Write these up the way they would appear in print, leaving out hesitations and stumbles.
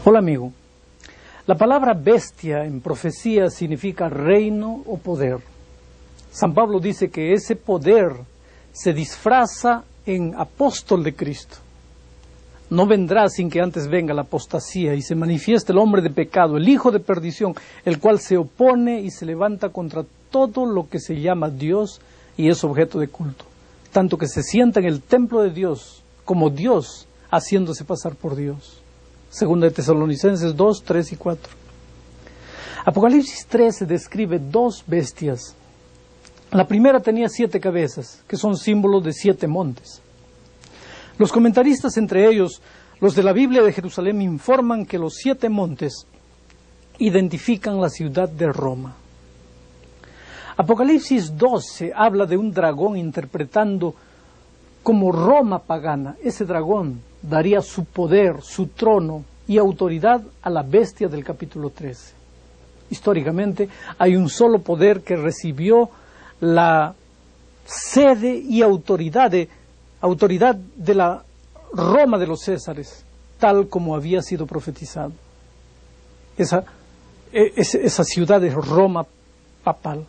Hola amigo, la palabra bestia en profecía significa reino o poder. San Pablo dice que ese poder se disfraza en apóstol de Cristo. No vendrá sin que antes venga la apostasía y se manifieste el hombre de pecado, el hijo de perdición, el cual se opone y se levanta contra todo lo que se llama Dios y es objeto de culto, tanto que se sienta en el templo de Dios como Dios, haciéndose pasar por Dios. Segunda de Tesalonicenses 2, 3 y 4. Apocalipsis 13 describe dos bestias. La primera tenía 7 cabezas, que son símbolos de 7 montes. Los comentaristas, entre ellos los de la Biblia de Jerusalén, informan que los 7 montes identifican la ciudad de Roma. Apocalipsis 12 habla de un dragón interpretando como Roma pagana. Ese dragón daría su poder, su trono y autoridad a la bestia del capítulo 13. Históricamente hay un solo poder que recibió la sede y autoridad de la Roma de los Césares, tal como había sido profetizado. Esa ciudad es Roma papal.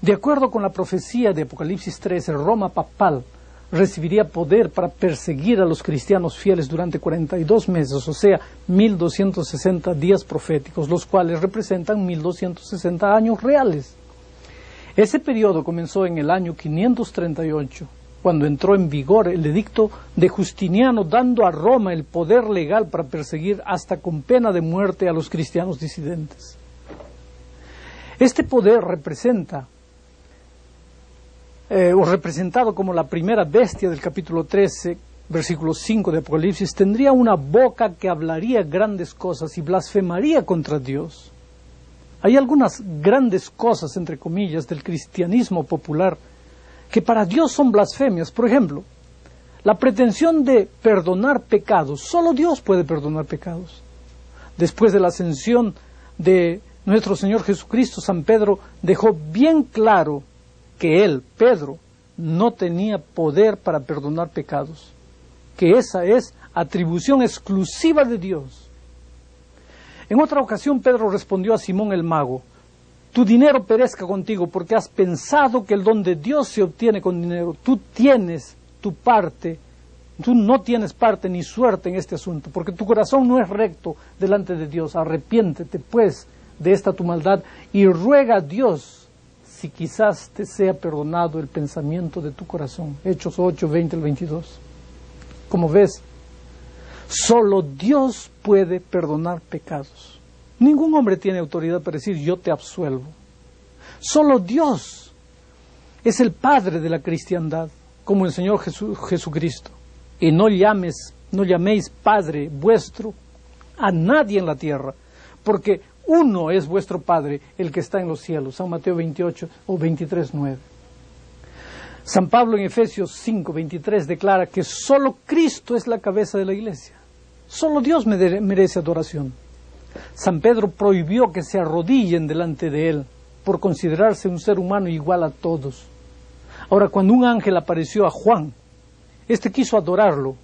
De acuerdo con la profecía de Apocalipsis 13, Roma papal recibiría poder para perseguir a los cristianos fieles durante 42 meses, o sea, 1260 días proféticos, los cuales representan 1260 años reales. Ese periodo comenzó en el año 538, cuando entró en vigor el edicto de Justiniano, dando a Roma el poder legal para perseguir hasta con pena de muerte a los cristianos disidentes. Este poder representado como la primera bestia del capítulo 13, versículo 5 de Apocalipsis, tendría una boca que hablaría grandes cosas y blasfemaría contra Dios. Hay algunas grandes cosas, entre comillas, del cristianismo popular que para Dios son blasfemias. Por ejemplo, la pretensión de perdonar pecados. Solo Dios puede perdonar pecados. Después de la ascensión de nuestro Señor Jesucristo, San Pedro dejó bien claro que él, Pedro, no tenía poder para perdonar pecados, que esa es atribución exclusiva de Dios. En otra ocasión Pedro respondió a Simón el mago: tu dinero perezca contigo, porque has pensado que el don de Dios se obtiene con dinero. Tú tienes tu parte, tú no tienes parte ni suerte en este asunto, porque tu corazón no es recto delante de Dios. Arrepiéntete pues de esta tu maldad y ruega a Dios si quizás te sea perdonado el pensamiento de tu corazón. Hechos 8, 20 al 22. Como ves, solo Dios puede perdonar pecados. Ningún hombre tiene autoridad para decir yo te absuelvo. Solo Dios es el Padre de la cristiandad, como el Señor Jesucristo. Y no llaméis Padre vuestro a nadie en la tierra, porque uno es vuestro Padre, el que está en los cielos. San Mateo 28 o 23, 9. San Pablo en Efesios 5, 23 declara que solo Cristo es la cabeza de la iglesia. Solo Dios merece adoración. San Pedro prohibió que se arrodillen delante de él por considerarse un ser humano igual a todos. Ahora, cuando un ángel apareció a Juan, este quiso adorarlo.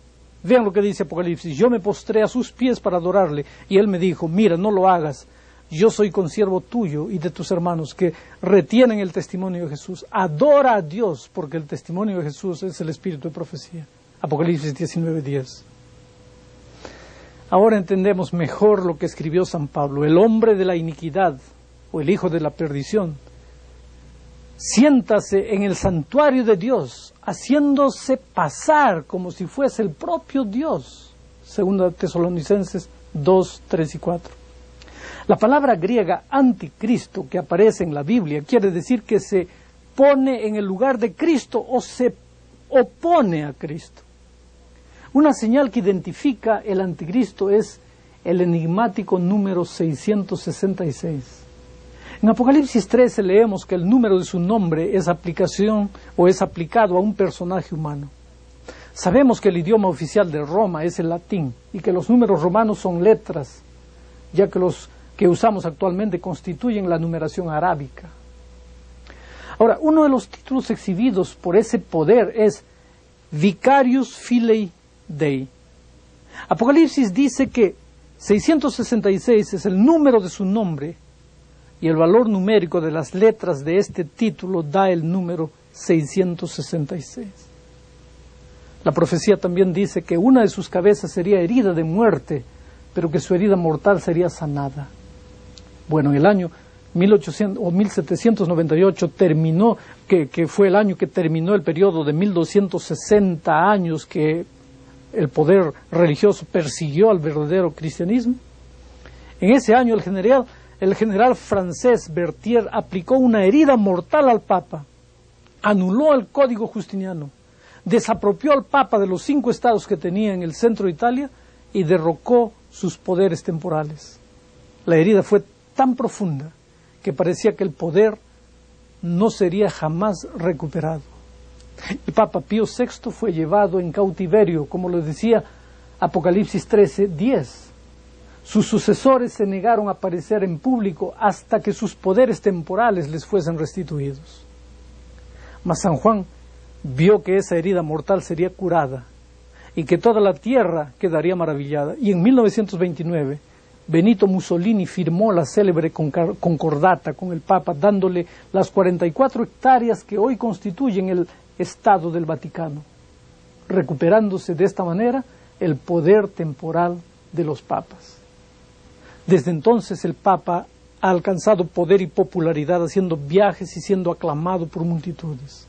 Vean lo que dice Apocalipsis: yo me postré a sus pies para adorarle, y él me dijo: mira, no lo hagas, yo soy consiervo tuyo y de tus hermanos que retienen el testimonio de Jesús. Adora a Dios, porque el testimonio de Jesús es el espíritu de profecía. Apocalipsis 19:10. Ahora entendemos mejor lo que escribió San Pablo: el hombre de la iniquidad, o el hijo de la perdición, siéntase en el santuario de Dios, haciéndose pasar como si fuese el propio Dios. Segunda Tesalonicenses 2, 3 y 4. La palabra griega anticristo que aparece en la Biblia quiere decir que se pone en el lugar de Cristo o se opone a Cristo. Una señal que identifica el anticristo es el enigmático número 666. En Apocalipsis 13 leemos que el número de su nombre es aplicado a un personaje humano. Sabemos que el idioma oficial de Roma es el latín y que los números romanos son letras, ya que los que usamos actualmente constituyen la numeración arábica. Ahora, uno de los títulos exhibidos por ese poder es Vicarius Filii Dei. Apocalipsis dice que 666 es el número de su nombre y el valor numérico de las letras de este título da el número 666. La profecía también dice que una de sus cabezas sería herida de muerte, pero que su herida mortal sería sanada. Bueno, en el año 1798 terminó, que fue el año que terminó el periodo de 1260 años que el poder religioso persiguió al verdadero cristianismo. En ese año el general francés Berthier aplicó una herida mortal al Papa, anuló el Código Justiniano, desapropió al Papa de los 5 estados que tenía en el centro de Italia y derrocó sus poderes temporales. La herida fue tan profunda que parecía que el poder no sería jamás recuperado. El Papa Pío VI fue llevado en cautiverio, como lo decía Apocalipsis 13:10. Sus sucesores se negaron a aparecer en público hasta que sus poderes temporales les fuesen restituidos. Mas San Juan vio que esa herida mortal sería curada y que toda la tierra quedaría maravillada. Y en 1929, Benito Mussolini firmó la célebre concordata con el Papa, dándole las 44 hectáreas que hoy constituyen el Estado del Vaticano, recuperándose de esta manera el poder temporal de los papas. Desde entonces el Papa ha alcanzado poder y popularidad haciendo viajes y siendo aclamado por multitudes.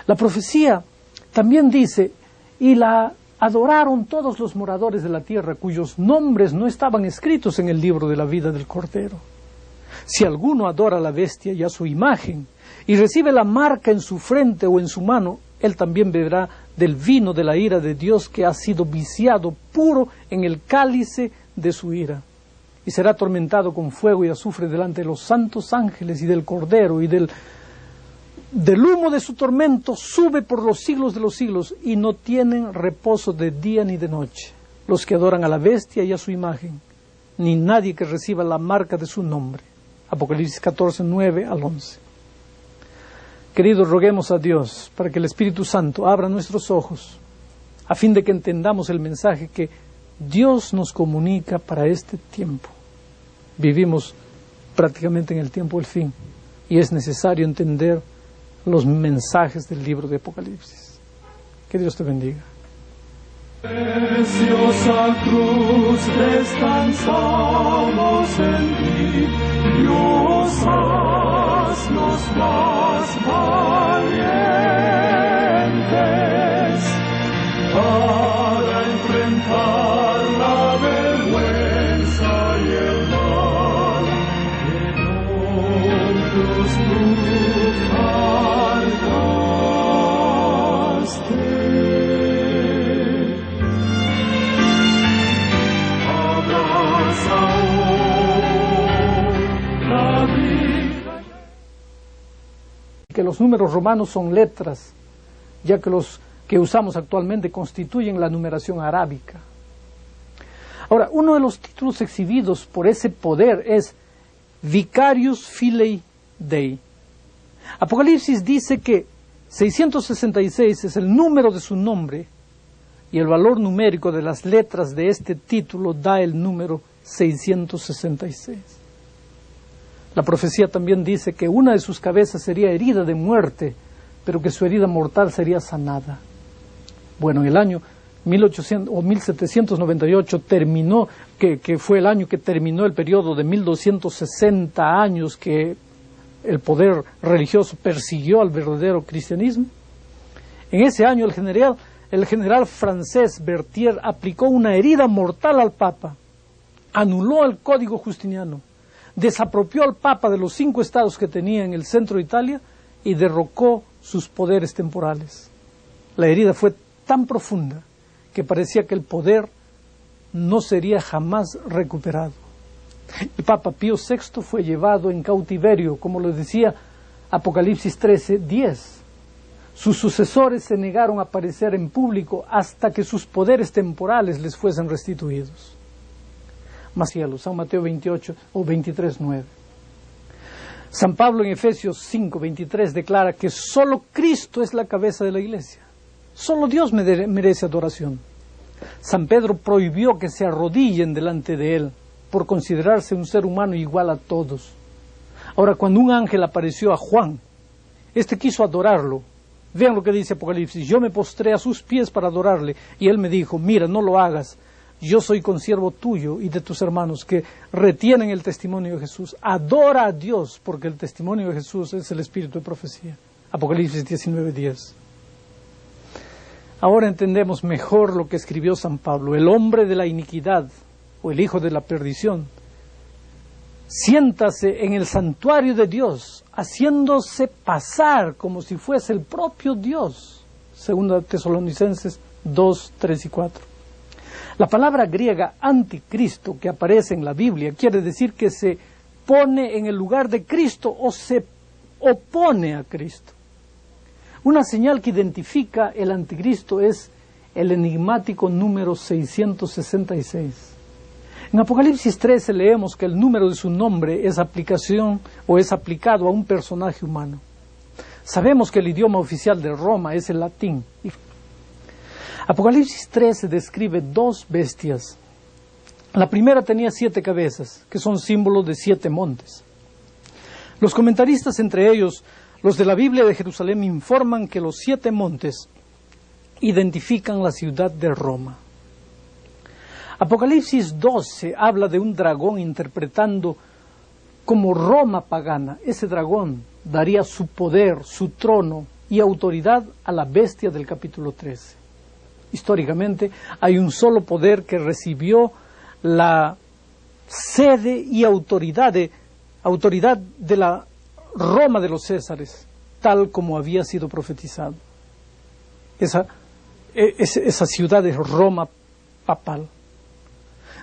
La profecía también dice, y la adoraron todos los moradores de la tierra cuyos nombres no estaban escritos en el libro de la vida del Cordero. Si alguno adora a la bestia y a su imagen, y recibe la marca en su frente o en su mano, él también beberá del vino de la ira de Dios que ha sido viciado puro en el cálice de su ira. Y será atormentado con fuego y azufre delante de los santos ángeles y del Cordero, y del humo de su tormento sube por los siglos de los siglos, y no tienen reposo de día ni de noche los que adoran a la bestia y a su imagen, ni nadie que reciba la marca de su nombre. Apocalipsis 14:9-11. Queridos, roguemos a Dios para que el Espíritu Santo abra nuestros ojos, a fin de que entendamos el mensaje que Dios nos comunica para este tiempo. Vivimos prácticamente en el tiempo del fin, y es necesario entender los mensajes del libro de Apocalipsis. Que Dios te bendiga. Preciosa cruz, descansamos en ti, Dios, haznos más valientes para enfrentar la vergüenza y el mal que nosotros tú cargaste. Que los números romanos son letras, ya que los que usamos actualmente constituyen la numeración arábica. Ahora, uno de los títulos exhibidos por ese poder es Vicarius Filii Dei. Apocalipsis dice que 666 es el número de su nombre y el valor numérico de las letras de este título da el número 666. La profecía también dice que una de sus cabezas sería herida de muerte, pero que su herida mortal sería sanada. Bueno, en el año 1798 terminó, que fue el año que terminó el periodo de 1260 años que el poder religioso persiguió al verdadero cristianismo. En ese año el general francés Berthier aplicó una herida mortal al Papa, anuló el Código Justiniano, desapropió al Papa de los 5 estados que tenía en el centro de Italia y derrocó sus poderes temporales. La herida fue tan profunda que parecía que el poder no sería jamás recuperado. El Papa Pío VI fue llevado en cautiverio, como lo decía Apocalipsis 13:10. Sus sucesores se negaron a aparecer en público hasta que sus poderes temporales les fuesen restituidos. San Mateo 28 o 23:9. San Pablo en Efesios 5:23 declara que solo Cristo es la cabeza de la iglesia. Solo Dios merece adoración. San Pedro prohibió que se arrodillen delante de él, por considerarse un ser humano igual a todos. Ahora, cuando un ángel apareció a Juan, este quiso adorarlo. Vean lo que dice Apocalipsis: yo me postré a sus pies para adorarle, y él me dijo: mira, no lo hagas, yo soy consiervo tuyo y de tus hermanos que retienen el testimonio de Jesús. Adora a Dios, porque el testimonio de Jesús es el espíritu de profecía. Apocalipsis 19:10. Ahora entendemos mejor lo que escribió San Pablo: el hombre de la iniquidad, o el hijo de la perdición, siéntase en el santuario de Dios, haciéndose pasar como si fuese el propio Dios. 2 Tesalonicenses 2, 3 y 4. La palabra griega anticristo que aparece en la Biblia quiere decir que se pone en el lugar de Cristo o se opone a Cristo. Una señal que identifica el anticristo es el enigmático número 666. En Apocalipsis 13 leemos que el número de su nombre es aplicación o es aplicado a un personaje humano. Sabemos que el idioma oficial de Roma es el latín. Apocalipsis 13 describe dos bestias. La primera tenía 7 cabezas, que son símbolos de 7 montes. Los comentaristas, entre ellos los de la Biblia de Jerusalén, informan que los 7 montes identifican la ciudad de Roma. Apocalipsis 12 habla de un dragón interpretando como Roma pagana. Ese dragón daría su poder, su trono y autoridad a la bestia del capítulo 13. Históricamente hay un solo poder que recibió la sede y autoridad de la Roma de los Césares, tal como había sido profetizado. Esa ciudad es Roma papal.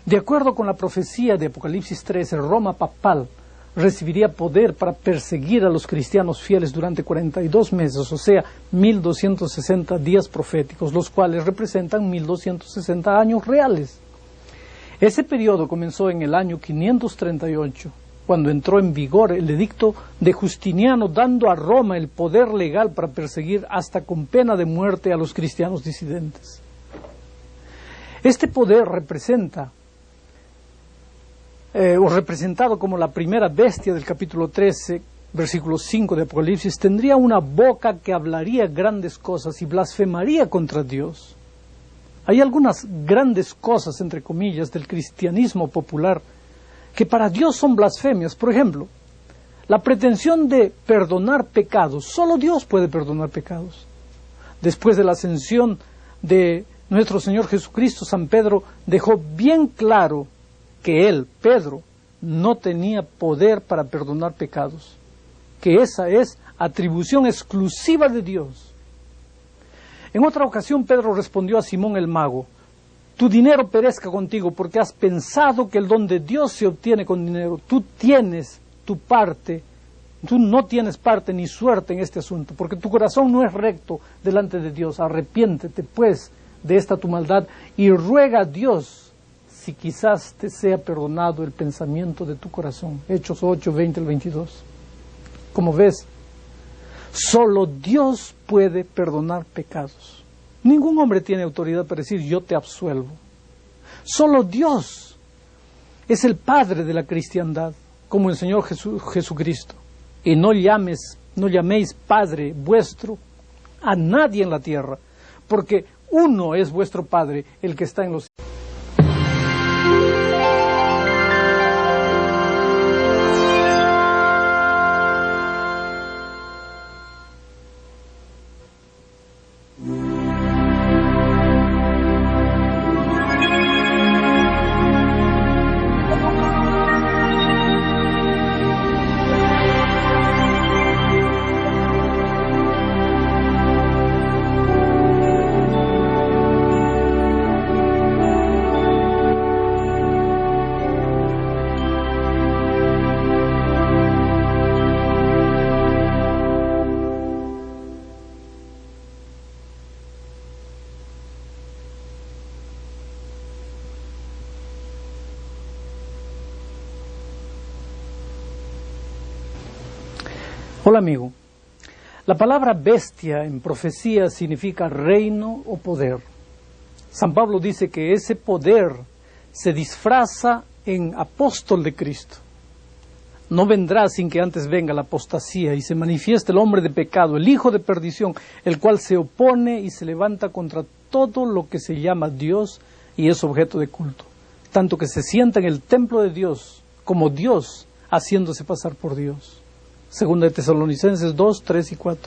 De acuerdo con la profecía de Apocalipsis 13, Roma papal recibiría poder para perseguir a los cristianos fieles durante 42 meses, o sea, 1260 días proféticos, los cuales representan 1260 años reales. Ese periodo comenzó en el año 538, cuando entró en vigor el edicto de Justiniano, dando a Roma el poder legal para perseguir hasta con pena de muerte a los cristianos disidentes. Este poder representado como la primera bestia del capítulo 13, versículo 5 de Apocalipsis, tendría una boca que hablaría grandes cosas y blasfemaría contra Dios. Hay algunas grandes cosas, entre comillas, del cristianismo popular que para Dios son blasfemias. Por ejemplo, la pretensión de perdonar pecados. Solo Dios puede perdonar pecados. Después de la ascensión de nuestro Señor Jesucristo, San Pedro dejó bien claro que él, Pedro, no tenía poder para perdonar pecados, que esa es atribución exclusiva de Dios. En otra ocasión Pedro respondió a Simón el mago: tu dinero perezca contigo, porque has pensado que el don de Dios se obtiene con dinero. Tú tienes tu parte, tú no tienes parte ni suerte en este asunto, porque tu corazón no es recto delante de Dios. Arrepiéntete pues de esta tu maldad y ruega a Dios si quizás te sea perdonado el pensamiento de tu corazón. Hechos 8, 20 al 22. Como ves, solo Dios puede perdonar pecados. Ningún hombre tiene autoridad para decir yo te absuelvo. Solo Dios es el Padre de la cristiandad, como enseñó Jesucristo. Y no llaméis Padre vuestro a nadie en la tierra, porque uno es vuestro Padre, el que está en los cielos. Hola amigo, la palabra bestia en profecía significa reino o poder. San Pablo dice que ese poder se disfraza en apóstol de Cristo. No vendrá sin que antes venga la apostasía y se manifieste el hombre de pecado, el hijo de perdición, el cual se opone y se levanta contra todo lo que se llama Dios y es objeto de culto, tanto que se sienta en el templo de Dios como Dios, haciéndose pasar por Dios. Segunda de Tesalonicenses 2, 3 y 4.